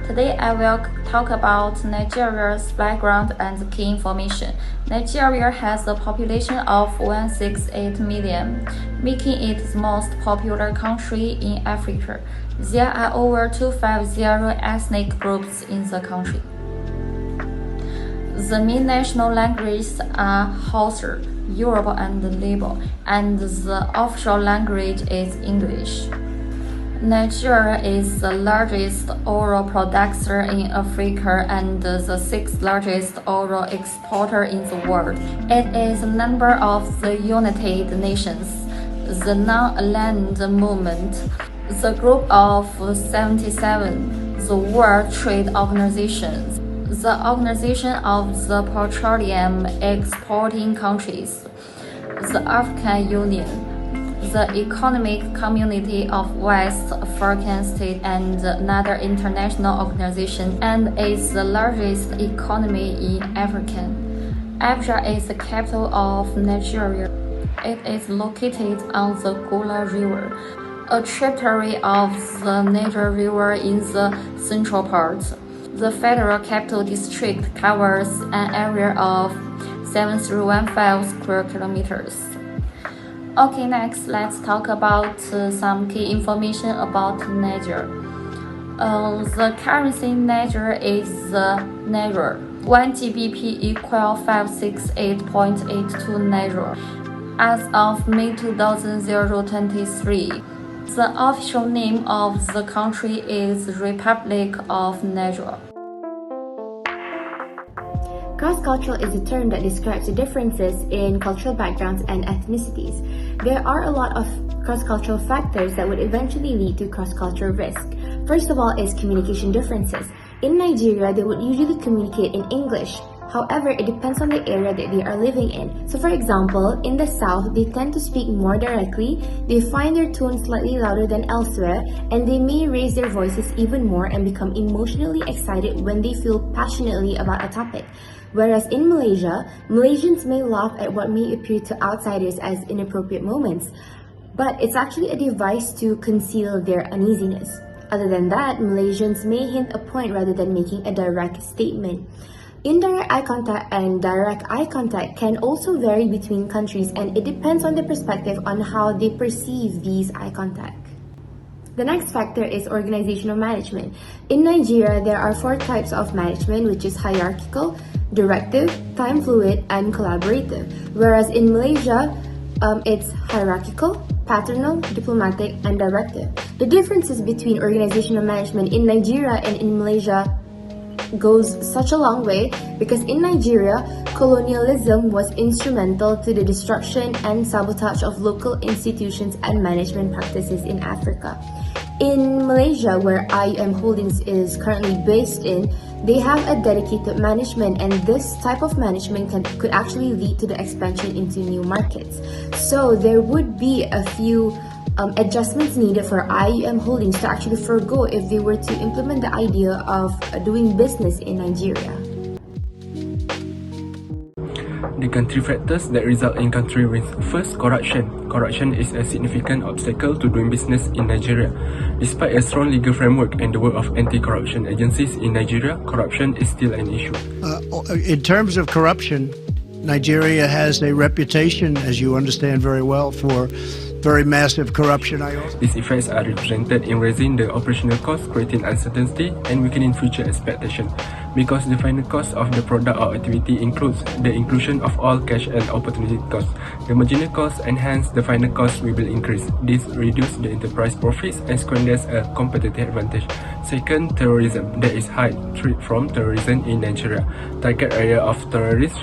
Today I will talk about Nigeria's background and key information. Nigeria has a population of 168 million, making it the most popular country in Africa. There are over 250 ethnic groups in the country. The main national languages are Hausa, Yoruba, and Igbo, and the official language is English. Nigeria is the largest oil producer in Africa and the sixth largest oil exporter in the world. It is a member of the United Nations, the Non-Aligned Movement, the Group of 77, the World Trade Organization, the Organization of the Petroleum Exporting Countries, the African Union, the Economic Community of West African States, and another international organization, and is the largest economy in Africa. Abuja is the capital of Nigeria. It is located on the Gula River, a tributary of the Niger River in the central part. The Federal Capital District covers an area of 7,315 square kilometers. Okay, next let's talk about some key information about Niger. The currency in Niger is Niger. 1 GBP equal 568.82 Niger. As of May 2023, the official name of the country is Republic of Niger. Cross-cultural is a term that describes the differences in cultural backgrounds and ethnicities. There are a lot of cross-cultural factors that would eventually lead to cross-cultural risk. First of all is communication differences. In Nigeria, they would usually communicate in English. However, it depends on the area that they are living in. So for example, in the south, they tend to speak more directly, they find their tone slightly louder than elsewhere, and they may raise their voices even more and become emotionally excited when they feel passionately about a topic. Whereas in Malaysia, Malaysians may laugh at what may appear to outsiders as inappropriate moments, but it's actually a device to conceal their uneasiness. Other than that, Malaysians may hint a point rather than making a direct statement. Indirect eye contact and direct eye contact can also vary between countries, and it depends on the perspective on how they perceive these eye contact. The next factor is organizational management. In Nigeria, there are 4 types of management, which is hierarchical, directive, time fluid, and collaborative. Whereas in Malaysia, it's hierarchical, paternal, diplomatic, and directive. The differences between organizational management in Nigeria and in Malaysia goes such a long way because in Nigeria, colonialism was instrumental to the destruction and sabotage of local institutions and management practices in Africa. In Malaysia, where IIUM Holdings is currently based in, they have a dedicated management, and this type of management could actually lead to the expansion into new markets. So there would be a few adjustments needed for IIUM Holdings to actually forgo if they were to implement the idea of doing business in Nigeria. The country factors that result in country risk. First, corruption. Corruption is a significant obstacle to doing business in Nigeria. Despite a strong legal framework and the work of anti-corruption agencies in Nigeria, corruption is still an issue. In terms of corruption, Nigeria has a reputation, as you understand very well, for very massive corruption. These effects are represented in raising the operational costs, creating uncertainty and weakening future expectation. Because the final cost of the product or activity includes the inclusion of all cash and opportunity costs, the marginal cost and hence the final cost will increase. This reduces the enterprise profits and squanders a competitive advantage. Second, terrorism. There is high threat from terrorism in Nigeria. Target area of terrorists,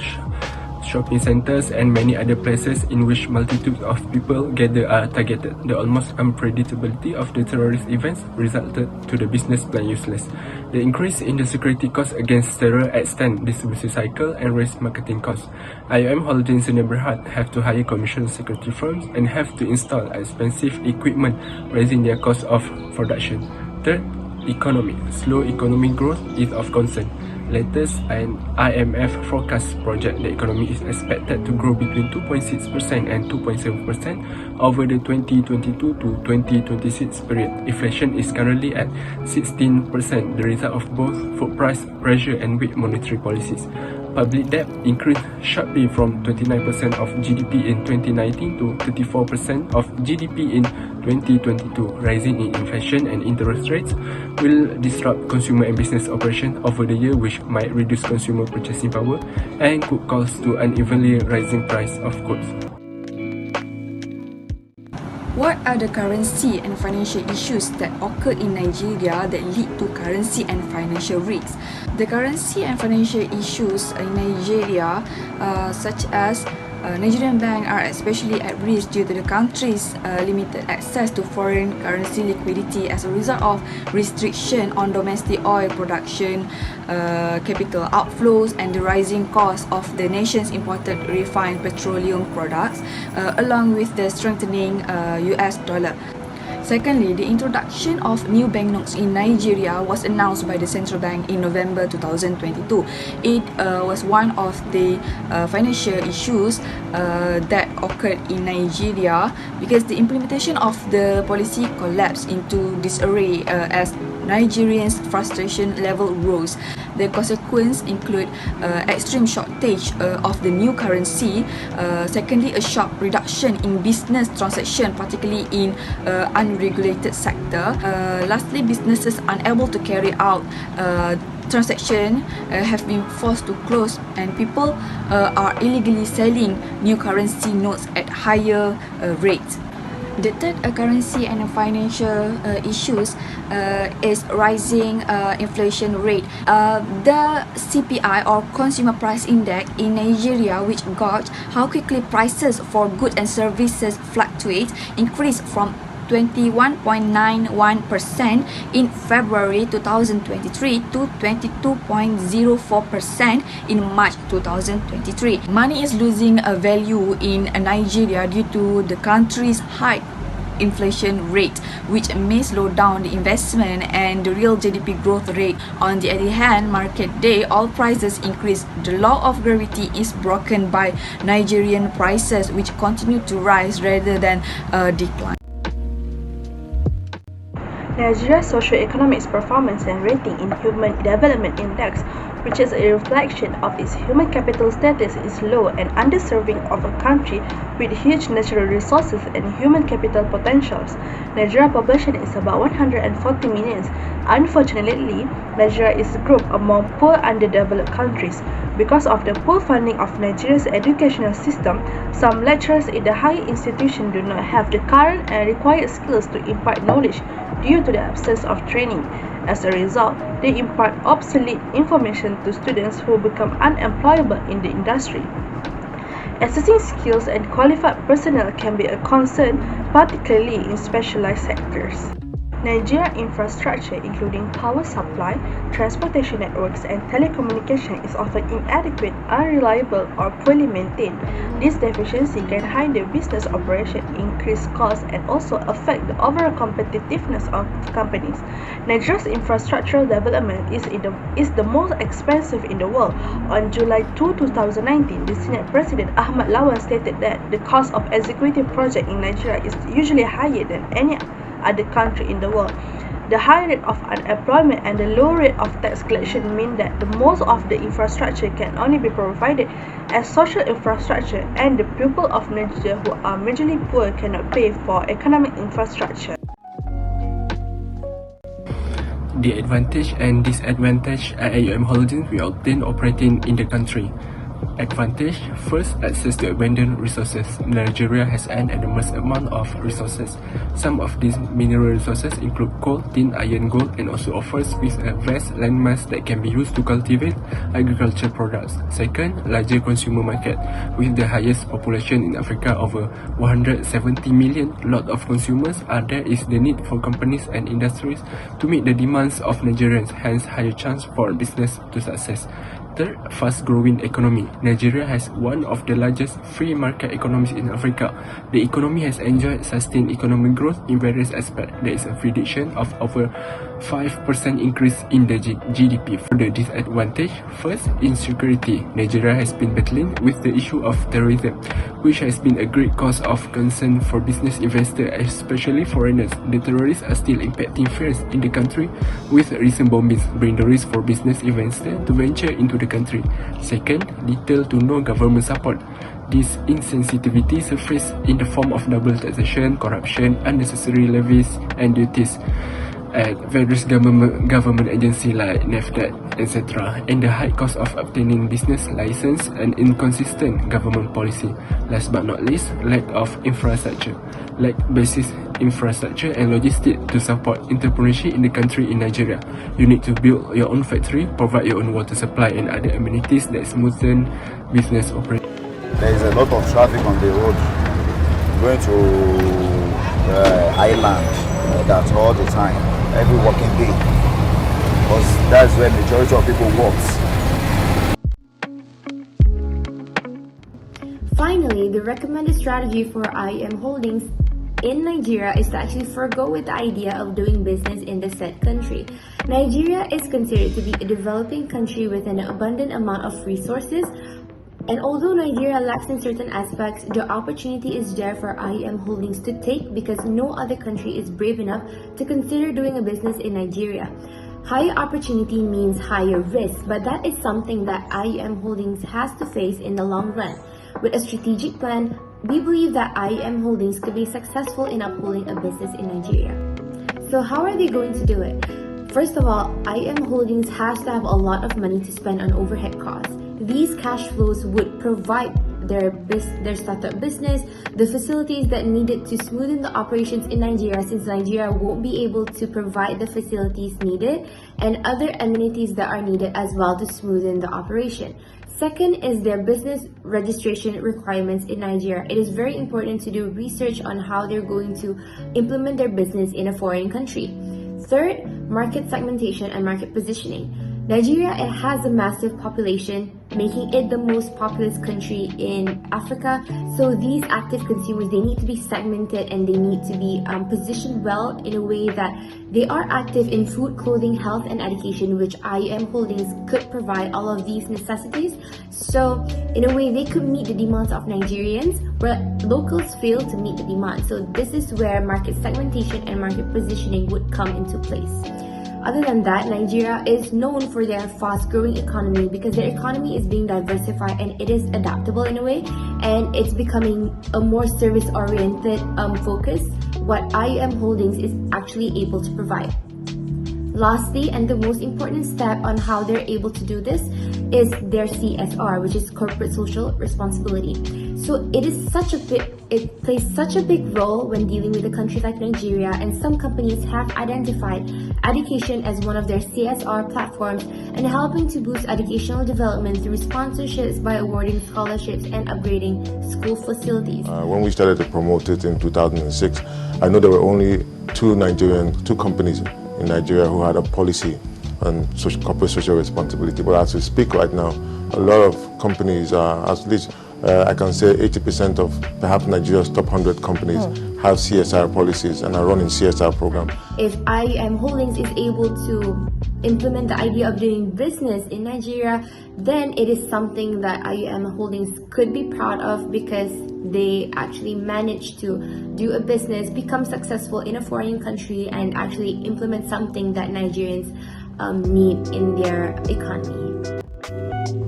shopping centers and many other places in which multitudes of people gather are targeted. The almost unpredictability of the terrorist events resulted to the business plan useless. The increase in the security costs against terror extend distribution cycle and raise marketing costs. IIUM holdings in the neighborhood have to hire commercial security firms and have to install expensive equipment, raising their cost of production. Third, economy. Slow economic growth is of concern. Latest and IMF forecast project the economy is expected to grow between 2.6% and 2.7% over the 2022 to 2026 period. Inflation is currently at 16%, the result of both food price pressure and weak monetary policies. Public debt increased sharply from 29% of GDP in 2019 to 34% of GDP in 2022. Rising in inflation and interest rates will disrupt consumer and business operations over the year, which might reduce consumer purchasing power and could cause to unevenly rising price of goods. What are the currency and financial issues that occur in Nigeria that lead to currency and financial risks? The currency and financial issues in Nigeria, such as Nigerian banks are especially at risk due to the country's limited access to foreign currency liquidity as a result of restriction on domestic oil production, capital outflows, and the rising cost of the nation's imported refined petroleum products, along with the strengthening US dollar. Secondly, the introduction of new banknotes in Nigeria was announced by the central bank in November 2022. It was one of the financial issues that occurred in Nigeria because the implementation of the policy collapsed into disarray as Nigerians' frustration level rose. The consequences include extreme shortage of the new currency, secondly, a sharp reduction in business transaction, particularly in unregulated sector. Lastly, businesses unable to carry out transaction have been forced to close, and people are illegally selling new currency notes at higher rates. The third currency and financial issues is rising inflation rate. The CPI or Consumer Price Index in Nigeria, which gauge how quickly prices for goods and services fluctuate, increased from 21.91% in February 2023 to 22.04% in March 2023. Money is losing a value in Nigeria due to the country's high inflation rate, which may slow down the investment and the real GDP growth rate. On the other hand, market day, all prices increase. The law of gravity is broken by Nigerian prices, which continue to rise rather than decline. Nigeria's socio-economic performance and rating in Human Development Index, which is a reflection of its human capital status, is low and underserving of a country with huge natural resources and human capital potentials. Nigeria's population is about 140 million. Unfortunately, Nigeria is grouped among poor underdeveloped countries. Because of the poor funding of Nigeria's educational system, some lecturers in the higher institution do not have the current and required skills to impart knowledge due to the absence of training. As a result, they impart obsolete information to students who become unemployable in the industry. Assessing skills and qualified personnel can be a concern, particularly in specialized sectors. Nigeria's infrastructure, including power supply, transportation networks, and telecommunication, is often inadequate, unreliable, or poorly maintained. This deficiency can hinder business operation, increase costs, and also affect the overall competitiveness of companies. Nigeria's infrastructural development is the most expensive in the world. On July 2, 2019, the Senate President Ahmad Lawan stated that the cost of executing projects in Nigeria is usually higher than any other country in the world. The high rate of unemployment and the low rate of tax collection mean that the most of the infrastructure can only be provided as social infrastructure, and the people of Nigeria who are majorly poor cannot pay for economic infrastructure. The advantage and disadvantage IIUM holdings we obtain operating in the country. Advantage: first, access to abundant resources. Nigeria has an enormous amount of resources. Some of these mineral resources include coal, tin, iron, gold, and also offers with a vast landmass that can be used to cultivate agricultural products. Second, larger consumer market. With the highest population in Africa, over 170 million, lot of consumers are there is the need for companies and industries to meet the demands of Nigerians, hence higher chance for business to success. Third, fast-growing economy. Nigeria has one of the largest free market economies in Africa. The economy has enjoyed sustained economic growth in various aspects. There is a prediction of over 5% increase in the GDP. For the disadvantage, first, insecurity. Nigeria has been battling with the issue of terrorism, which has been a great cause of concern for business investors, especially foreigners. The terrorists are still impacting fears in the country, with recent bombings bring the risk for business investors to venture into the country. Second, little to no government support. This insensitivity surfaces in the form of double taxation, corruption, unnecessary levies and duties at various government agencies like NAFDAC, etc., and the high cost of obtaining business license and inconsistent government policy. Last but not least, lack of infrastructure. Lack basic infrastructure and logistics to support entrepreneurship in the country in Nigeria. You need to build your own factory, provide your own water supply and other amenities that smoothen business operation. There is a lot of traffic on the road going to island, that's all the time, every working day, because that's where the majority of people works. Finally, the recommended strategy for IIM holdings in Nigeria is to actually forgo with the idea of doing business in the said country. Nigeria is considered to be a developing country with an abundant amount of resources, and although Nigeria lacks in certain aspects, the opportunity is there for IIM holdings to take because no other country is brave enough to consider doing a business in Nigeria. Higher opportunity means higher risk, but that is something that IIM holdings has to face in the long run. With a strategic plan, we believe that IIM holdings could be successful in upholding a business in Nigeria. So how are they going to do it? First of all, IIM holdings has to have a lot of money to spend on overhead costs. These cash flows would provide their startup business the facilities that needed to smoothen the operations in Nigeria, since Nigeria won't be able to provide the facilities needed and other amenities that are needed as well to smoothen the operation. Second is their business registration requirements in Nigeria. It is very important to do research on how they're going to implement their business in a foreign country. Third, market segmentation and market positioning. Nigeria, it has a massive population, making it the most populous country in Africa. So these active consumers, they need to be segmented and they need to be positioned well in a way that they are active in food, clothing, health, and education, which IIM Holdings could provide all of these necessities. So in a way, they could meet the demands of Nigerians, where locals fail to meet the demand. So this is where market segmentation and market positioning would come into place. Other than that, Nigeria is known for their fast-growing economy because their economy is being diversified and it is adaptable in a way, and it's becoming a more service-oriented focus, what IIM Holdings is actually able to provide. Lastly, and the most important step on how they're able to do this is their CSR, which is corporate social responsibility. So it plays such a big role when dealing with a country like Nigeria, and some companies have identified education as one of their CSR platforms and helping to boost educational development through sponsorships by awarding scholarships and upgrading school facilities. When we started to promote it in 2006, I know there were only two companies in Nigeria who had a policy on corporate social responsibility. But as we speak right now, a lot of companies are, at least I can say 80% of perhaps Nigeria's top 100 companies have CSR policies and are running CSR programs. If IIM Holdings is able to implement the idea of doing business in Nigeria, then it is something that IIUM Holdings could be proud of, because they actually managed to do a business, become successful in a foreign country, and actually implement something that Nigerians need in their economy.